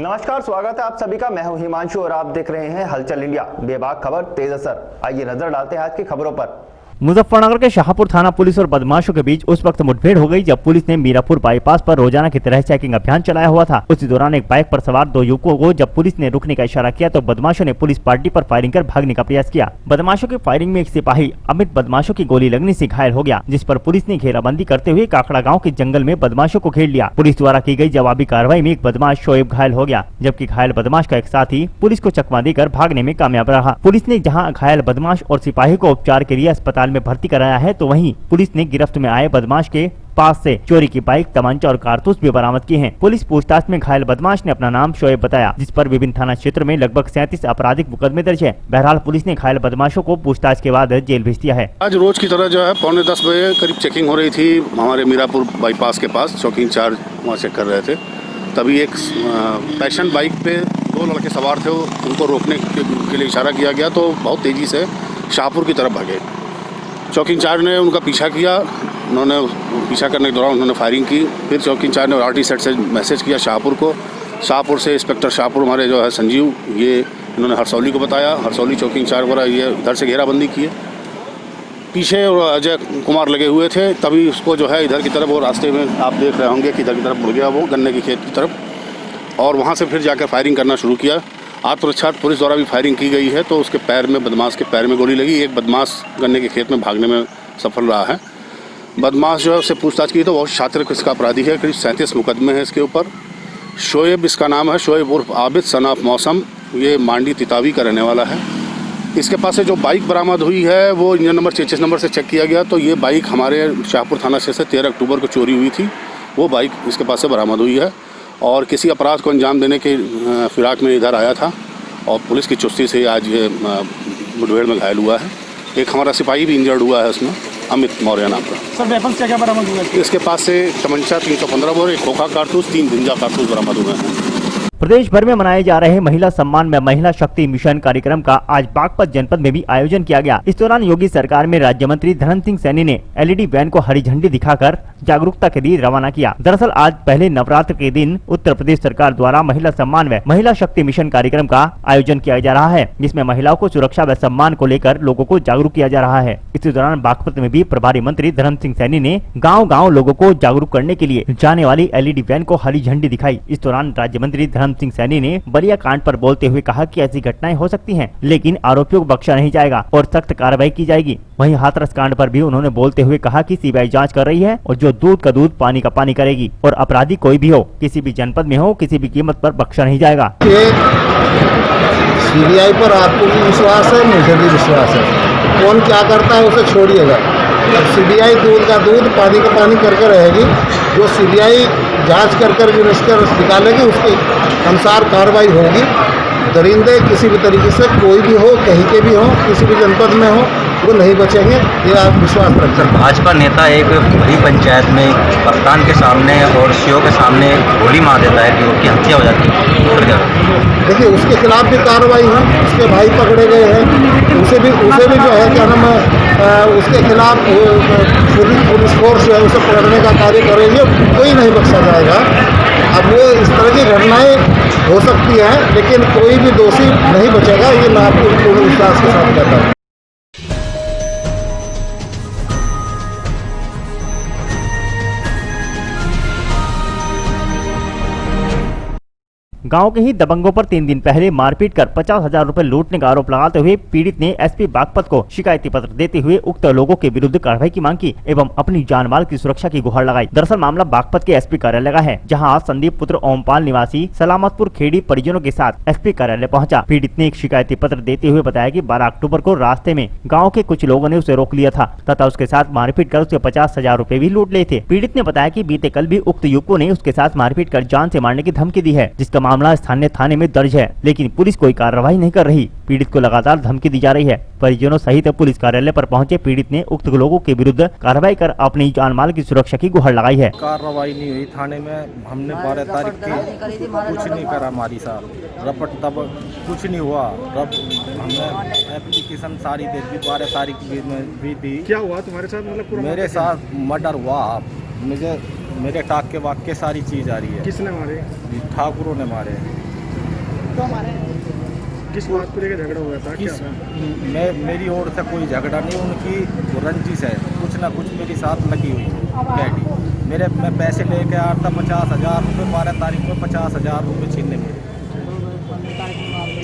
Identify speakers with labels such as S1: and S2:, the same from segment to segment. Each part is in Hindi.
S1: नमस्कार, स्वागत है आप सभी का। मैं हूं हिमांशु और आप देख रहे हैं हलचल इंडिया। बेबाक खबर तेज असर। आइए नजर डालते हैं आज की खबरों पर।
S2: मुजफ्फरनगर के शाहपुर थाना पुलिस और बदमाशों के बीच उस वक्त मुठभेड़ हो गई जब पुलिस ने मीरापुर बाईपास पर रोजाना की तरह चेकिंग अभियान चलाया हुआ था। उसी दौरान एक बाइक पर सवार दो युवकों को जब पुलिस ने रुकने का इशारा किया तो बदमाशों ने पुलिस पार्टी पर फायरिंग कर भागने का प्रयास किया। बदमाशों की फायरिंग में एक सिपाही अमित बदमाशों की गोली लगने से घायल हो गया, जिस पर पुलिस ने घेराबंदी करते हुए काकड़ा गाँव के जंगल में बदमाशों को घेर लिया। पुलिस द्वारा की गई जवाबी कार्रवाई में एक बदमाश शोएब घायल हो गया, जबकि घायल बदमाश का एक साथी पुलिस को चकमा देकर भागने में कामयाब रहा। पुलिस ने जहाँ घायल बदमाश और सिपाही को उपचार के लिए अस्पताल में भर्ती कराया है तो वहीं पुलिस ने गिरफ्त में आए बदमाश के पास से चोरी की बाइक, तमंचा और कारतूस भी बरामद किए हैं। पुलिस पूछताछ में घायल बदमाश ने अपना नाम शोएब बताया, जिस पर विभिन्न थाना क्षेत्र में लगभग 37 आपराधिक मुकदमे दर्ज है। बहरहाल पुलिस ने घायल बदमाशों को पूछताछ के बाद जेल भेज दिया है।
S3: आज रोज की तरह जो है 9:45 बजे करीब चेकिंग हो रही थी हमारे मीरापुर बाईपास के पास। चौकी इंचार्ज वहाँ चेक कर रहे थे, तभी एक पैशन बाइक पे दो लड़के सवार थे। उनको रोकने के लिए इशारा किया गया तो बहुत तेजी से शाहपुर की तरफ भागे। चौकी इंचार्ज ने उनका पीछा किया। उन्होंने पीछा करने के दौरान उन्होंने फायरिंग की। फिर चौकी इंचार्ज ने आरटी सेट से मैसेज किया शाहपुर को। शाहपुर से इंस्पेक्टर शाहपुर हमारे जो है संजीव, ये इन्होंने हरसौली को बताया। हरसौली चौकी इंचार्ज वगैरह ये इधर से घेराबंदी किए। पीछे अजय कुमार लगे हुए थे, तभी उसको जो है इधर की तरफ, वो रास्ते में आप देख रहे होंगे कि इधर की तरफ मुड़ गया वो गन्ने की खेत की तरफ, और वहाँ से फिर जाकर फायरिंग करना शुरू किया। आत्मरक्षा पुलिस द्वारा भी फायरिंग की गई है तो उसके पैर में, बदमाश के पैर में गोली लगी। एक बदमाश गन्ने के खेत में भागने में सफल रहा है। बदमाश जो है उससे पूछताछ की तो बहुत शातिर किसका अपराधी है। करीब 37 मुकदमे हैं इसके ऊपर। शोएब इसका नाम है, शोएब उर्फ आबिद सन ऑफ मौसम। ये मांडी तितावी का रहने वाला है। इसके पास से जो बाइक बरामद हुई है वो इंजन नंबर 33 नंबर से चेक किया गया तो ये बाइक हमारे शाहपुर थाना क्षेत्र से 13 अक्टूबर को चोरी हुई थी। वो बाइक इसके पास से बरामद हुई है और किसी अपराध को अंजाम देने के फिराक में इधर आया था और पुलिस की चुस्ती से आज ये मुठभेड़ में घायल हुआ है। एक हमारा सिपाही भी इंजर्ड हुआ है उसमें, अमित मौर्य नाम का।
S4: सर वेपन्स क्या क्या बरामद हुए?
S3: इसके पास से तमंचा 315 बोर, एक खोखा कारतूस, 3 जिंदा कारतूस बरामद हुए हैं।
S2: प्रदेश भर में मनाए जा रहे महिला सम्मान में महिला शक्ति मिशन कार्यक्रम का आज बागपत जनपद में भी आयोजन किया गया। इस दौरान योगी सरकार में राज्य मंत्री धर्म सिंह सैनी ने एलईडी वैन को हरी झंडी दिखाकर जागरूकता के लिए रवाना किया। दरअसल आज पहले नवरात्र के दिन उत्तर प्रदेश सरकार द्वारा महिला सम्मान व महिला शक्ति मिशन कार्यक्रम का आयोजन किया जा रहा है, जिसमें महिलाओं को सुरक्षा व सम्मान को लेकर लोगों को जागरूक किया जा रहा है। इसी दौरान बागपत में भी प्रभारी मंत्री धर्म सिंह सैनी ने गाँव-गाँव लोगों को जागरूक करने के लिए जाने वाली एलईडी वैन को हरी झंडी दिखाई। इस दौरान राज्य मंत्री धर्म सिंह सैनी ने बलिया कांड पर बोलते हुए कहा कि ऐसी घटनाएं हो सकती हैं, लेकिन आरोपियों को बख्शा नहीं जाएगा और सख्त कार्रवाई की जाएगी। वहीं हाथरस कांड पर भी उन्होंने बोलते हुए कहा कि सीबीआई जांच कर रही है और जो दूध का दूध पानी का पानी करेगी और अपराधी कोई भी हो, किसी भी जनपद में हो, किसी भी कीमत पर बख्शा नहीं जाएगा।
S5: सीबीआई पर आपको भी विश्वास है, मुझे भी विश्वास है। कौन क्या करता है उसे छोड़िएगा। सीबीआई दूध का दूध पानी का पानी करके रहेगी। जो सीबीआई जांच कर निकालेगी उसके अनुसार कार्रवाई होगी। दरिंदे किसी भी तरीके से कोई भी हो, कहीं के भी हो, किसी भी जनपद में हो, वो नहीं बचेंगे, ये आप विश्वास रख सकते।
S6: भाजपा नेता एक बड़ी पंचायत में कप्तान के सामने और सीओ के सामने गोली मार देता है कि उसकी हत्या हो जाती है।
S5: देखिए उसके खिलाफ भी कार्रवाई है, उसके भाई पकड़े गए हैं, उसे भी जो है क्या नाम उसके खिलाफ पुलिस फोर्स जो है उसे पकड़ने का कार्य करेगी, कोई नहीं बख्शा जाएगा। अब वो इस तरह की घटनाएं हो सकती हैं, लेकिन कोई भी दोषी नहीं बचेगा, ये मैं आपको पूर्ण विश्वास के साथ कहता हूँ।
S2: गांव के ही दबंगों पर 3 दिन पहले मारपीट कर 50,000 रुपए लूटने का आरोप लगाते हुए पीड़ित ने एसपी बागपत को शिकायती पत्र देते हुए उक्त लोगों के विरुद्ध कार्रवाई की मांग की एवं अपनी जान माल की सुरक्षा की गुहार लगाई। दरअसल मामला बागपत के एसपी कार्यालय का है, जहां आज संदीप पुत्र ओमपाल निवासी सलामतपुर खेड़ी परिजनों के साथ एसपी कार्यालय पहुंचा। पीड़ित ने एक शिकायती पत्र देते हुए बताया कि 12 अक्टूबर को रास्ते में गाँव के कुछ लोगों ने उसे रोक लिया था तथा उसके साथ मारपीट कर उससे 50,000 रुपए भी लूट लिए थे। पीड़ित ने बताया कि बीते कल भी उक्त युवकों ने उसके साथ मारपीट कर जान से मारने की धमकी दी है, जिसका मामला स्थानीय थाने में दर्ज है, लेकिन पुलिस कोई कार्रवाई नहीं कर रही। पीड़ित को लगातार धमकी दी जा रही है। परिजनों सहित पुलिस कार्यालय पर पहुंचे पीड़ित ने उक्त लोगों के विरुद्ध कार्रवाई कर अपनी जान माल की सुरक्षा की गुहार लगाई है।
S4: कार्रवाई नहीं हुई थाने में, हमने 12 तारीख की कुछ नहीं करा, हमारी साहब रपट तब कुछ नहीं हुआ। रब हमने एप्लीकेशन सारी दे दी, 12 तारीख भी दी।
S7: क्या हुआ तुम्हारे साथ? मतलब
S4: मेरे साथ मर्डर हुआ। मुझे मेरे टाक के वाक के सारी चीज आ रही है।
S7: किसने मारे?
S4: ठाकुरों ने मारे।
S7: किस बात को लेकर झगड़ा हुआ था?
S4: किस मेरी ओर से कोई झगड़ा नहीं, उनकी रंजिश है, कुछ ना कुछ मेरे साथ लगी हुई कैडी। मैं पैसे लेके आ रहा था 50,000 रुपये, 12 तारीख में 50,000 रुपये छीनने मेरे।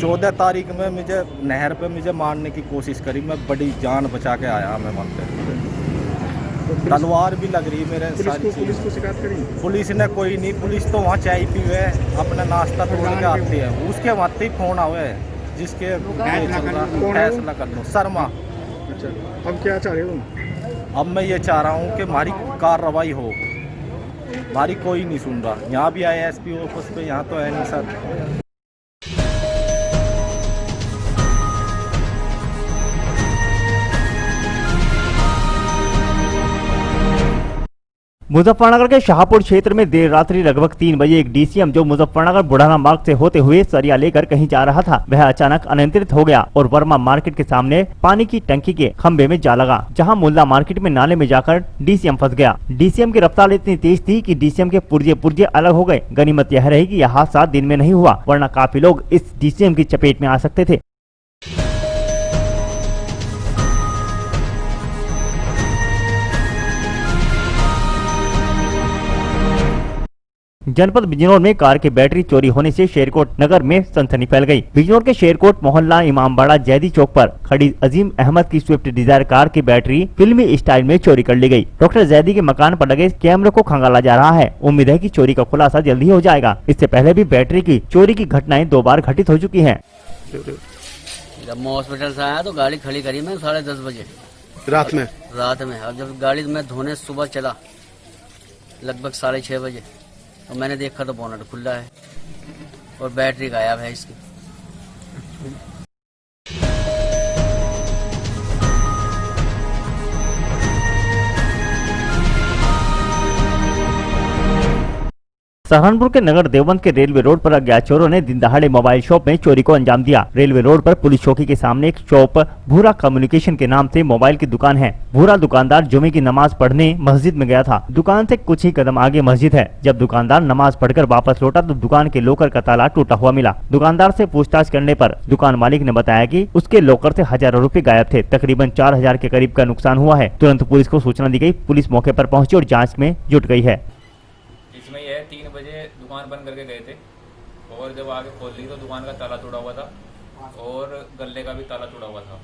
S4: 14 तारीख में मुझे नहर पे मुझे मारने की कोशिश करी, मैं बड़ी जान बचा के आया मैं वहाँ पे। तलवार भी लग रही मेरे सारी चीज़।
S7: पुलिस को शिकायत करी?
S4: पुलिस ने कोई नहीं, पुलिस तो वहाँ चाय पी हुए अपना नाश्ता तोड़ के आती है, उसके बाद ही फोन आवे है जिसके फैसला कर लो। शर्मा।
S7: अच्छा, अब क्या चाह रहे हो तुम?
S4: अब मैं ये चाह रहा हूँ कि हमारी कार्रवाई हो, हमारी कोई नहीं सुन रहा। यहाँ भी आए एसपी ऑफिस पे, यहाँ तो है नहीं सर।
S2: मुजफ्फरनगर के शाहपुर क्षेत्र में देर रात्रि लगभग 3 बजे एक डीसीएम जो मुजफ्फरनगर बुढ़ाना मार्ग से होते हुए सरिया लेकर कहीं जा रहा था, वह अचानक अनियंत्रित हो गया और वर्मा मार्केट के सामने पानी की टंकी के खंभे में जा लगा, जहां मुल्ला मार्केट में नाले में जाकर डीसीएम फंस गया। डीसीएम की रफ्तार इतनी तेज थी कि डीसीएम के पुर्जे अलग हो गए। गनीमत यह रही कि यह हादसा दिन में नहीं हुआ, वरना काफी लोग इस डीसीएम की चपेट में आ सकते थे। जनपद बिजनौर में कार की बैटरी चोरी होने से शेरकोट नगर में सनसनी फैल गई। बिजनौर के शेरकोट मोहल्ला इमामबाड़ा जैदी चौक पर खड़ी अजीम अहमद की स्विफ्ट डिजायर कार की बैटरी फिल्मी स्टाइल में चोरी कर ली गई। डॉक्टर जैदी के मकान पर लगे कैमरे को खंगाला जा रहा है। उम्मीद है कि चोरी का खुलासा जल्दी हो जाएगा। इससे पहले भी बैटरी की चोरी की घटनाएं 2 बार घटित हो चुकी है।
S8: जब मैं हॉस्पिटल से आया तो गाड़ी खड़ी करी मैं 10:30 बजे
S7: रात में।
S8: अब जब गाड़ी में धोने सुबह चला लगभग 6:30 बजे, तो मैंने देखा तो बोनट खुला है और बैटरी गायब है इसकी।
S2: सहारनपुर के नगर देवबंद के रेलवे रोड पर अज्ञात चोरों ने दिन दहाड़े मोबाइल शॉप में चोरी को अंजाम दिया। रेलवे रोड पर पुलिस चौकी के सामने एक शॉप भूरा कम्युनिकेशन के नाम से मोबाइल की दुकान है। भूरा दुकानदार जुमे की नमाज पढ़ने मस्जिद में गया था। दुकान से कुछ ही कदम आगे मस्जिद है। जब दुकानदार नमाज पढ़कर वापस लौटा तो दुकान के लॉकर का ताला टूटा हुआ मिला। दुकानदार से पूछताछ करने पर दुकान मालिक ने बताया कि उसके लॉकर से हजारों रुपए गायब थे। तकरीबन 4,000 के करीब का नुकसान हुआ है। तुरंत पुलिस को सूचना दी गई। पुलिस मौके पर पहुंची और जाँच में जुट गई है।
S9: इसमें यह 3 बजे दुकान बंद करके गए थे और जब आगे खोल ली तो दुकान का ताला तोड़ा हुआ था और गले का भी ताला तोड़ा हुआ था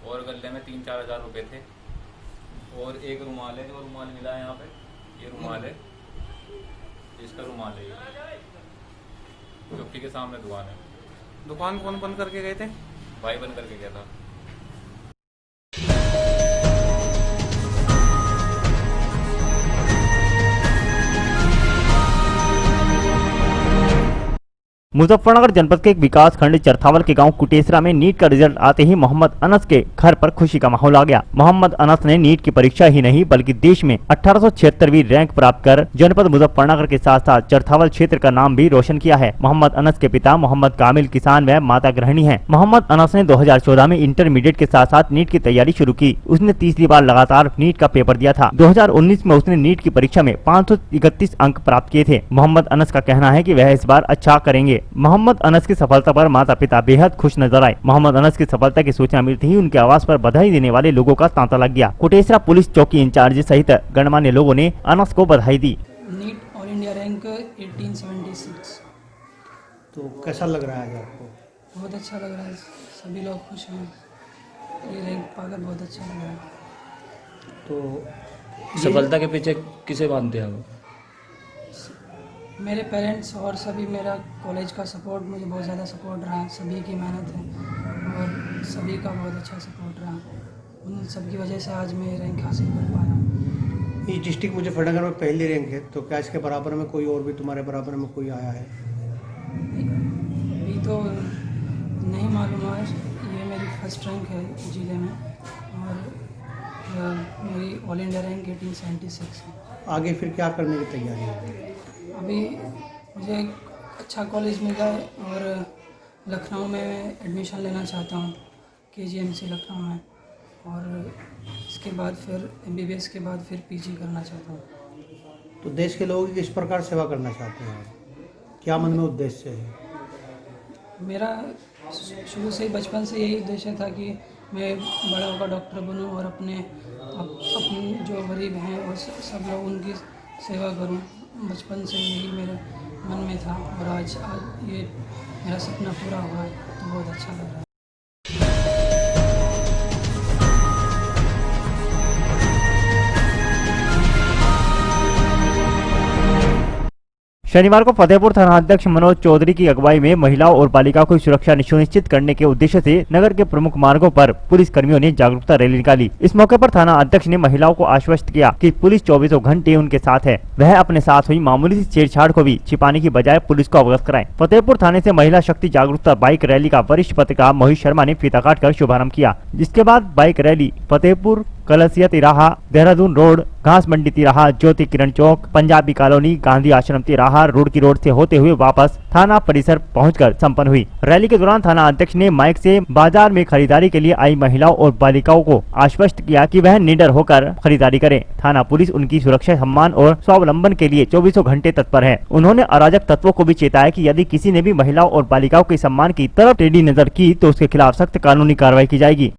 S9: और गले में 3-4 हज़ार रुपये थे और एक रुमाल है, जो रुमाल मिला है यहाँ पे, ये रुमाल है, इसका रुमाल है, चौकी के सामने दुकान है।
S7: दुकान कौन बंद करके गए थे?
S9: भाई बंद करके गया था।
S2: मुजफ्फरनगर जनपद के एक विकास खंड चरथावल के गांव कुटेसरा में नीट का रिजल्ट आते ही मोहम्मद अनस के घर पर खुशी का माहौल आ गया। मोहम्मद अनस ने नीट की परीक्षा ही नहीं बल्कि देश में 1876वीं रैंक प्राप्त कर जनपद मुजफ्फरनगर के साथ साथ चरथावल क्षेत्र का नाम भी रोशन किया है। मोहम्मद अनस के पिता मोहम्मद कामिल किसान व माता गृहिणी है। मोहम्मद अनस ने 2014 में इंटरमीडिएट के साथ साथ नीट की तैयारी शुरू की। उसने तीसरी बार लगातार नीट का पेपर दिया था। 2019 में उसने नीट की परीक्षा में 531 अंक प्राप्त किए थे। मोहम्मद अनस का कहना है कि वह इस बार अच्छा करेंगे। मोहम्मद अनस की सफलता पर माता पिता बेहद खुश नजर आए। मोहम्मद अनस की सफलता की सूचना मिलते ही उनके आवास पर बधाई देने वाले लोगों का तांता लग गया। कुटेसरा पुलिस चौकी इंचार्ज सहित गणमान्य लोगों ने अनस को बधाई दी।
S10: NEET all India rank 1876।
S7: तो कैसा लग रहा है आपको?
S10: बहुत अच्छा लग रहा है, सभी लोग खुश हैं। ये रैंक पाकर बहुत अच्छा लग रहा है।
S7: तो
S11: सफलता के पीछे किसे मानते हैं आप?
S10: मेरे पेरेंट्स और सभी, मेरा कॉलेज का सपोर्ट, मुझे बहुत ज़्यादा सपोर्ट रहा। सभी की मेहनत है और सभी का बहुत अच्छा सपोर्ट रहा। उन सब की वजह से आज मैं रैंक हासिल कर पाया।
S7: ये डिस्ट्रिक्ट मुजफ्फरनगर में पहली रैंक है, तो क्या इसके बराबर में कोई और भी तुम्हारे बराबर में कोई आया है?
S10: अभी तो नहीं मालूम है। ये मेरी फर्स्ट रैंक है ज़िले में और मेरी ऑल इंडिया रैंक 1876 है।
S7: आगे फिर क्या करने की तैयारी है?
S10: अभी मुझे अच्छा कॉलेज मिल जाए और लखनऊ में एडमिशन लेना चाहता हूँ, KGMC लखनऊ में, और इसके बाद फिर MBBS के बाद फिर PG करना चाहता हूँ।
S7: तो देश के लोगों की किस प्रकार सेवा करना चाहते हैं आप? क्या मन में उद्देश्य है?
S10: मेरा शुरू से ही बचपन से यही उद्देश्य था कि मैं बड़ा होकर डॉक्टर बनूं और अपने जो गरीब हैं और सब लोग उनकी सेवा करूं। बचपन से यही मेरे मन में था और आज ये मेरा सपना पूरा हुआ तो बहुत अच्छा लग रहा है।
S2: शनिवार को फतेहपुर थानाध्यक्ष मनोज चौधरी की अगुवाई में महिलाओं और बालिकाओं की सुरक्षा सुनिश्चित करने के उद्देश्य से नगर के प्रमुख मार्गों पर पुलिस कर्मियों ने जागरूकता रैली निकाली। इस मौके पर थाना अध्यक्ष ने महिलाओं को आश्वस्त किया कि पुलिस 24 घंटे उनके साथ है। वह अपने साथ हुई मामूली सी छेड़छाड़ को भी छिपाने की बजाय पुलिस को अवगत कराएं। फतेहपुर थाने से महिला शक्ति जागरूकता बाइक रैली का वरिष्ठ पत्रकार मोहित शर्मा ने फीता काट कर शुभारम्भ किया, जिसके बाद बाइक रैली फतेहपुर कलसिया तिराहा, देहरादून रोड, घास मंडी तिराहा, ज्योति किरण चौक, पंजाबी कॉलोनी, गांधी आश्रम तिराहा, रुड़की रोड से होते हुए वापस थाना परिसर पहुंचकर संपन्न हुई। रैली के दौरान थाना अध्यक्ष ने माइक से बाजार में खरीदारी के लिए आई महिलाओं और बालिकाओं को आश्वस्त किया कि वह निडर होकर खरीदारी करें। थाना पुलिस उनकी सुरक्षा, सम्मान और स्वावलंबन के लिए 24 घंटे तत्पर है। उन्होंने अराजक तत्वों को भी चेताया कि यदि किसी ने भी महिलाओं और बालिकाओं के सम्मान की तरफ टेढ़ी नजर की तो उसके खिलाफ सख्त कानूनी कार्रवाई की जाएगी।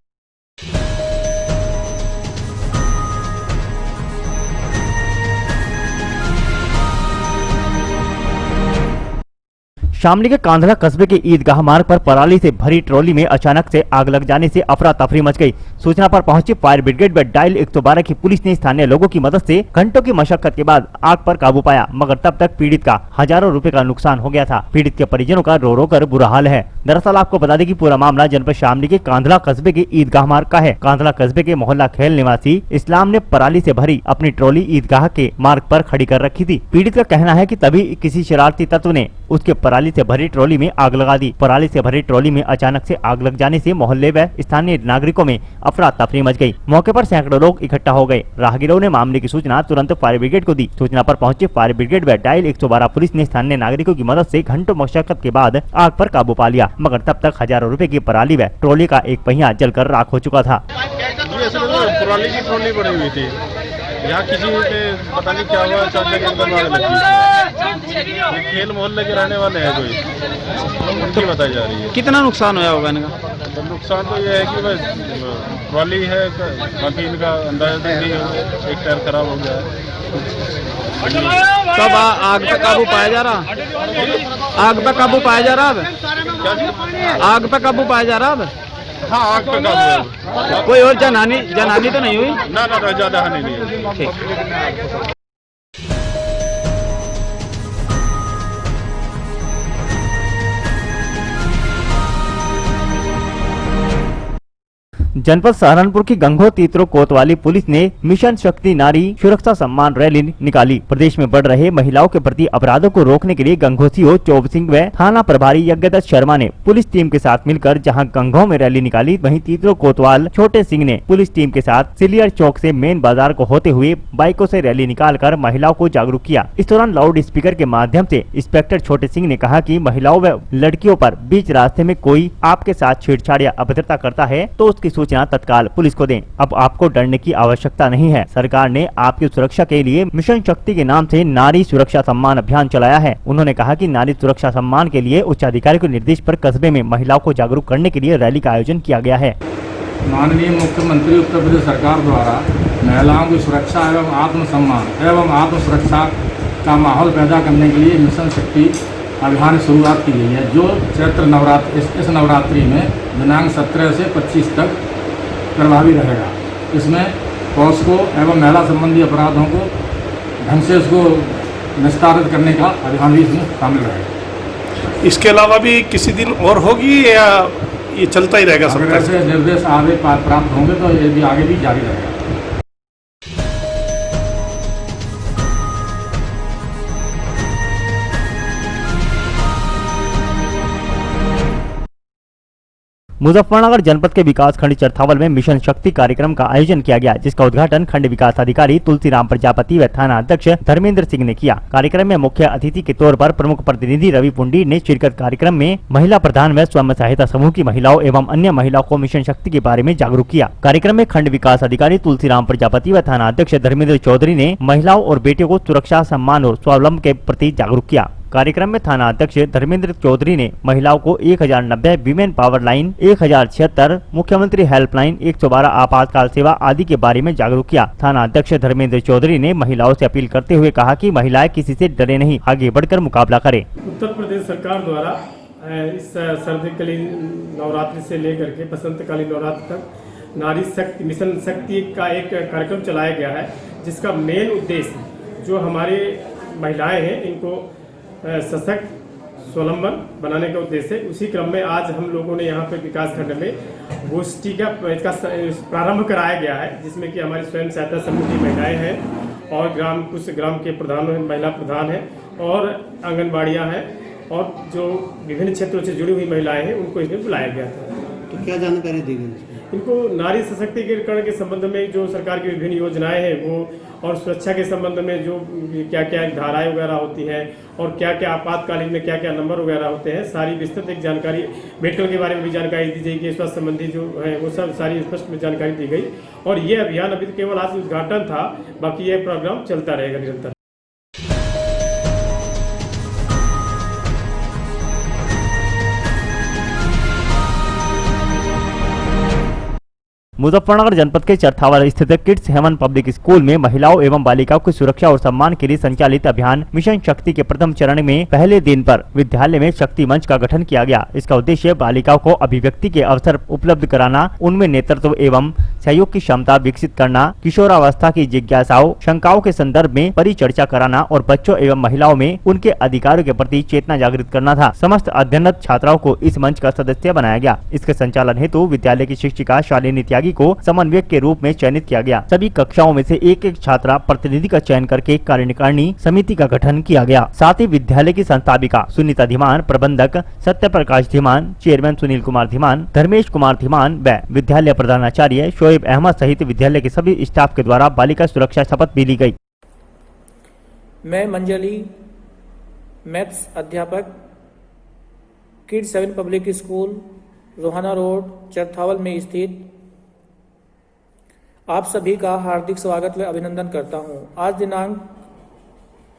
S2: शामली के कांधला कस्बे के ईदगाह मार्ग पर पराली से भरी ट्रॉली में अचानक से आग लग जाने से अफरा तफरी मच गई। सूचना पर पहुंची फायर ब्रिगेड व डायल 112 की पुलिस ने स्थानीय लोगों की मदद से घंटों की मशक्कत के बाद आग पर काबू पाया, मगर तब तक पीड़ित का हजारों रुपए का नुकसान हो गया था। पीड़ित के परिजनों का रो रो कर बुरा हाल है। दरअसल आपको बता दें कि पूरा मामला जनपद शामली के कांधला कस्बे के ईदगाह मार्ग का है। कांधला कस्बे के मोहल्ला खेल निवासी इस्लाम ने पराली से भरी अपनी ट्रॉली ईदगाह के मार्ग पर खड़ी कर रखी थी। पीड़ित का कहना है कि तभी किसी शरारती तत्व ने उसके पराली से भरी ट्रॉली में आग लगा दी। पराली से भरी ट्रॉली में अचानक से आग लग जाने से मोहल्ले व स्थानीय नागरिकों में अफरा तफरी मच गई। मौके पर सैकड़ों लोग इकट्ठा हो गए। राहगीरों ने मामले की सूचना तुरंत फायर ब्रिगेड को दी। सूचना पर पहुंचे फायर ब्रिगेड व डायल 112 पुलिस ने स्थानीय नागरिकों की मदद से घंटों मशक्कत के बाद आग पर काबू पा लिया, मगर तब तक हजारों रुपए की पराली व ट्रॉली का एक पहिया जलकर राख हो चुका था।
S12: पराली की ट्रॉली पड़ी हुई थी, यहाँ किसी पे पता नहीं क्या हुआ, अचानक एकदम आग लगी। खेल मोहल्ले के रहने वाले हैं कोई, उनकी बताई जा रही है। कितना नुकसान हुआ होगा इनका? तो नुकसान तो ये है कि बस ट्रॉली है, बाकी इनका अंदाजा नहीं है, एक टायर खराब हो गया है।
S13: कब आग पर काबू पाया जा रहा? आग पर काबू पाया जा रहा है? आग पर काबू पाया जा रहा है?
S12: हाँ, आग पे काबू।
S13: कोई और जनहानि तो नहीं हुई?
S12: ना ज्यादा हानि नहीं है।
S13: ठीक।
S2: जनपद सहारनपुर की गंगो तीतरो कोतवाली पुलिस ने मिशन शक्ति नारी सुरक्षा सम्मान रैली निकाली। प्रदेश में बढ़ रहे महिलाओं के प्रति अपराधों को रोकने के लिए गंगो सीओ चौब सिंह व थाना प्रभारी यज्ञदत्त शर्मा ने पुलिस टीम के साथ मिलकर जहां गंगो में रैली निकाली, वहीं तीतरो कोतवाल छोटे सिंह ने पुलिस टीम के साथ सिलियर चौक से मेन बाजार को होते हुए बाइकों से रैली निकालकर महिलाओं को जागरूक किया। इस दौरान लाउड स्पीकर के माध्यम से इंस्पेक्टर छोटे सिंह ने कहा कि महिलाओं व लड़कियों पर बीच रास्ते में कोई आपके साथ छेड़छाड़ या अभद्रता करता है तो उसकी सूचना तत्काल पुलिस को दें। अब आपको डरने की आवश्यकता नहीं है। सरकार ने आपकी सुरक्षा के लिए मिशन शक्ति के नाम से नारी सुरक्षा सम्मान अभियान चलाया है। उन्होंने कहा कि नारी सुरक्षा सम्मान के लिए उच्च अधिकारी के निर्देश पर कस्बे में महिलाओं को जागरूक करने के लिए रैली का आयोजन किया गया है।
S14: माननीय मुख्यमंत्री उत्तर प्रदेश सरकार द्वारा महिलाओं की सुरक्षा एवं आत्मसम्मान एवं आत्म सुरक्षा का माहौल पैदा करने के लिए मिशन शक्ति अभियान शुरुआत की गई है, जो चैत्र नवरात्रि इस नवरात्रि में दिनांक 17 से 25 तक प्रभावी रहेगा। इसमें पॉस्को एवं महिला संबंधी अपराधों को ढंग से उसको निस्तारित करने का अभियान भी इसमें शामिल रहेगा।
S12: इसके अलावा भी किसी दिन और होगी या ये चलता ही रहेगा?
S14: अगर ऐसे निर्देश आगे प्राप्त होंगे तो ये भी आगे भी जारी रहेगा।
S2: मुजफ्फरनगर जनपद के विकास खंड चरथावल में मिशन शक्ति कार्यक्रम का आयोजन किया गया, जिसका उद्घाटन खंड विकास अधिकारी तुलसीराम प्रजापति व थाना अध्यक्ष धर्मेंद्र सिंह ने किया। कार्यक्रम में मुख्य अतिथि के तौर पर प्रमुख प्रतिनिधि रवि पुंडी ने शिरकत। कार्यक्रम में महिला प्रधान व स्वयं सहायता समूह की महिलाओं एवं अन्य महिलाओं को मिशन शक्ति के बारे में जागरूक किया। कार्यक्रम में खंड विकास अधिकारी तुलसीराम प्रजापति व थाना अध्यक्ष धर्मेंद्र चौधरी ने महिलाओं और बेटियों को सुरक्षा, सम्मान और स्वावलंबन के प्रति जागरूक किया। कार्यक्रम में थाना अध्यक्ष धर्मेंद्र चौधरी ने महिलाओं को 1090 विमेन पावर लाइन, 1076 मुख्यमंत्री हेल्पलाइन, 112 आपातकाल सेवा आदि के बारे में जागरूक किया। थाना अध्यक्ष धर्मेंद्र चौधरी ने महिलाओं से अपील करते हुए कहा कि महिलाएं किसी से डरे नहीं, आगे बढ़कर मुकाबला करें।
S15: उत्तर प्रदेश सरकार द्वारा इस सर्दीकालीन नवरात्रि से लेकर के बसंतकालीन नवरात्रि तक नारी शक्ति मिशन शक्ति का एक कार्यक्रम चलाया गया है, जिसका मेन उद्देश्य जो हमारे महिलाएं हैं इनको सशक्त स्वावलंबन बनाने का उद्देश्य है। उसी क्रम में आज हम लोगों ने यहाँ पे विकास खंड में गोष्ठी का प्रारंभ कराया गया है, जिसमें कि हमारी स्वयं सहायता समूह की महिलाएं हैं और कुछ ग्राम के प्रधान महिला प्रधान हैं और आंगनबाड़ियाँ हैं और जो विभिन्न क्षेत्रों से जुड़ी हुई महिलाएं हैं उनको इसमें बुलाया गया था।
S7: तो क्या जानकारी दी गई?
S15: इनको नारी सशक्तिकरण के संबंध में जो सरकार की विभिन्न योजनाएं हैं वो और सुरक्षा के संबंध में जो क्या क्या धाराएं वगैरह होती हैं और क्या क्या आपातकालीन में क्या क्या नंबर वगैरह होते हैं, सारी विस्तृत एक जानकारी, मेडिकल के बारे में भी जानकारी दी जाएगी, स्वास्थ्य संबंधी जो है वो सब सारी स्पष्ट जानकारी दी गई। और ये अभियान अभी केवल आज उद्घाटन था, बाकी ये प्रोग्राम चलता रहेगा निरंतर।
S2: मुजफ्फरनगर जनपद के चरथावल स्थित किड्स हेवन पब्लिक स्कूल में महिलाओं एवं बालिकाओं की सुरक्षा और सम्मान के लिए संचालित अभियान मिशन शक्ति के प्रथम चरण में पहले दिन पर विद्यालय में शक्ति मंच का गठन किया गया। इसका उद्देश्य बालिकाओं को अभिव्यक्ति के अवसर उपलब्ध कराना, उनमें नेतृत्व एवं सहयोग की क्षमता विकसित करना, किशोरावस्था की जिज्ञासाओं शंकाओं के संदर्भ में परिचर्चा कराना और बच्चों एवं महिलाओं में उनके अधिकारों के प्रति चेतना जागृत करना था। समस्त अध्ययनरत छात्राओं को इस मंच का सदस्य बनाया गया। इसके संचालन हेतु विद्यालय की शिक्षिका शालिनी त्यागी को समन्वयक के रूप में चयनित किया गया। सभी कक्षाओं में से एक एक छात्रा प्रतिनिधि का चयन करके कार्यकारिणी समिति का गठन किया गया। साथ ही विद्यालय की संस्थापिका सुनीता धीमान, प्रबंधक सत्य प्रकाश धीमान, चेयरमैन सुनील कुमार धीमान, धर्मेश कुमार धीमान व विद्यालय प्रधानाचार्य शोएब अहमद सहित विद्यालय के सभी स्टाफ के द्वारा बालिका सुरक्षा शपथ भी ली गयी।
S16: मैं मंजली, मैथ्स अध्यापक, kids haven public school, Rohana road, Charthawal में स्थित आप सभी का हार्दिक स्वागत व अभिनंदन करता हूं। आज दिनांक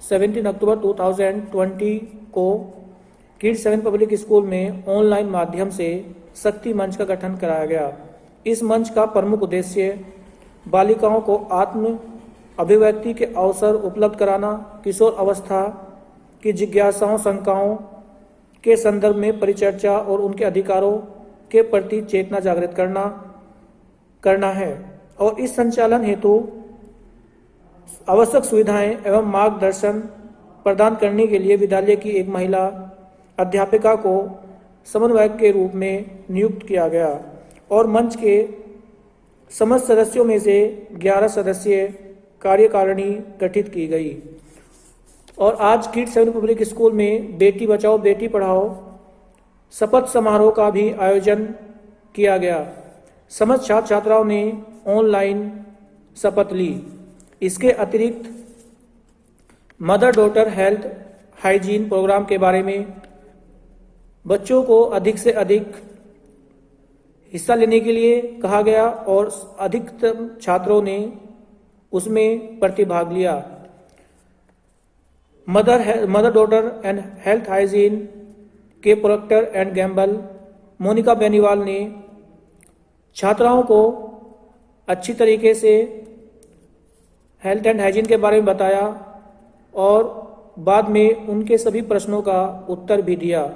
S16: 17 अक्टूबर 2020 को किड्स हेवन पब्लिक स्कूल में ऑनलाइन माध्यम से शक्ति मंच का गठन कराया गया। इस मंच का प्रमुख उद्देश्य बालिकाओं को आत्म अभिव्यक्ति के अवसर उपलब्ध कराना, किशोर अवस्था की जिज्ञासाओं शंकाओं के संदर्भ में परिचर्चा और उनके अधिकारों के प्रति चेतना जागृत करना है और इस संचालन हेतु आवश्यक सुविधाएं एवं मार्गदर्शन प्रदान करने के लिए विद्यालय की एक महिला अध्यापिका को समन्वयक के रूप में नियुक्त किया गया और मंच के समस्त सदस्यों में से 11 सदस्यीय कार्यकारिणी गठित की गई। और आज किड्स हेवन पब्लिक स्कूल में बेटी बचाओ बेटी पढ़ाओ शपथ समारोह का भी आयोजन किया गया। समस्त छात्र छात्राओं ने ऑनलाइन शपथ ली। इसके अतिरिक्त mother daughter health hygiene programme के बारे में बच्चों को अधिक से अधिक हिस्सा लेने के लिए कहा गया और अधिकतम छात्रों ने उसमें प्रतिभाग लिया। Mother daughter and health hygiene के Procter and Gamble Monika Beniwal ने छात्राओं को अच्छी तरीके से हेल्थ एंड हाइजीन के बारे में बताया और बाद में उनके सभी प्रश्नों का उत्तर भी दिया।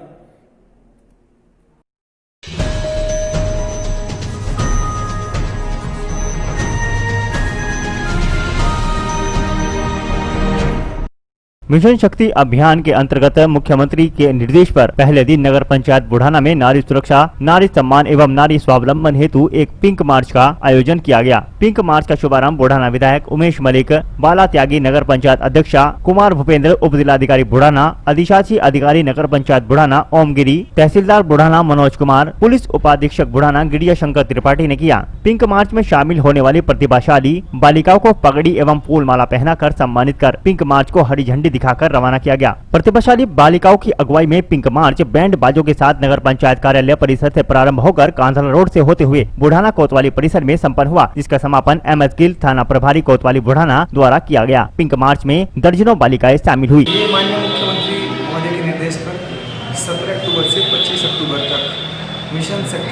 S2: मिशन शक्ति अभियान के अंतर्गत मुख्यमंत्री के निर्देश पर पहले दिन नगर पंचायत बुढ़ाना में नारी सुरक्षा, नारी सम्मान एवं नारी स्वावलंबन हेतु एक पिंक मार्च का आयोजन किया गया। पिंक मार्च का शुभारंभ बुढ़ाना विधायक उमेश मलिक, बाला त्यागी नगर पंचायत अध्यक्षा कुमार भूपेंद्र, उप जिलाधिकारी बुढ़ाना, अधिशासी अधिकारी नगर पंचायत बुढ़ाना ओम गिरी, तहसीलदार बुढ़ाना मनोज कुमार, पुलिस उपाधीक्षक बुढ़ाना गिरिया शंकर त्रिपाठी ने किया। पिंक मार्च में शामिल होने वाली प्रतिभाशाली बालिकाओं को पगड़ी एवं फूल माला पहनाकर सम्मानित कर पिंक मार्च को हरी झंडी दिखाकर रवाना किया गया। प्रतिभाशाली बालिकाओं की अगुवाई में पिंक मार्च बैंड बाजों के साथ नगर पंचायत कार्यालय परिसर से प्रारंभ होकर कांधला रोड से होते हुए बुढ़ाना कोतवाली परिसर में संपन्न हुआ, जिसका समापन एमएस गिल थाना प्रभारी कोतवाली बुढ़ाना द्वारा किया गया। पिंक मार्च में दर्जनों बालिकाएं शामिल हुई।
S17: माननीय मुख्यमंत्री महोदय